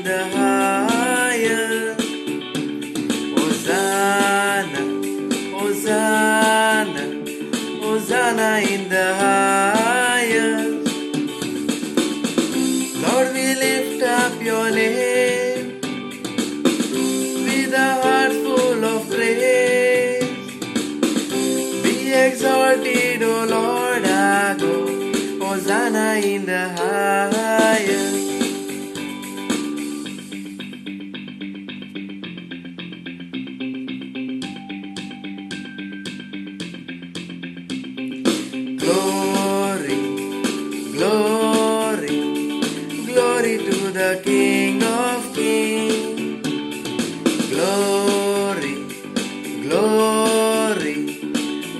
in the highest. Hosanna, Hosanna, Hosanna in the highest. Lord, we lift up your name with a heart full of praise. Be exalted, O Lord our God. Hosanna in the highest. Glory, glory, glory to the King of Kings. Glory, glory,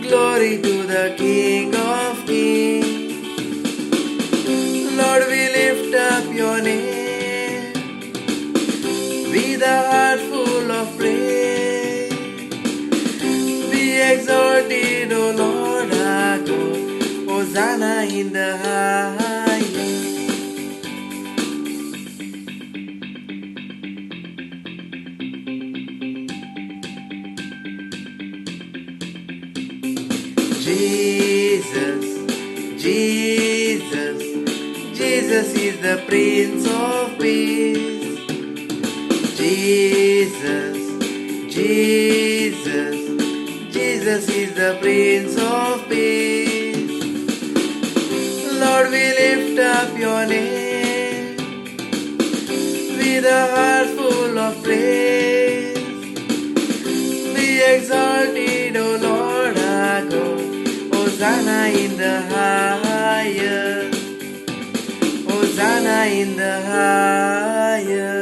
glory to the King of Kings. Lord, we lift up your name with a heart full of praise. Be exalted, O Lord our God. Hosanna in the highest. Jesus, Jesus, Jesus is the Prince of Peace. Jesus, Jesus, Jesus is the Prince of Peace. Lord, we lift up your name with a heart full of praise. Be exalted, O Lord our God. Hosanna in the highest. Hosanna in the highest.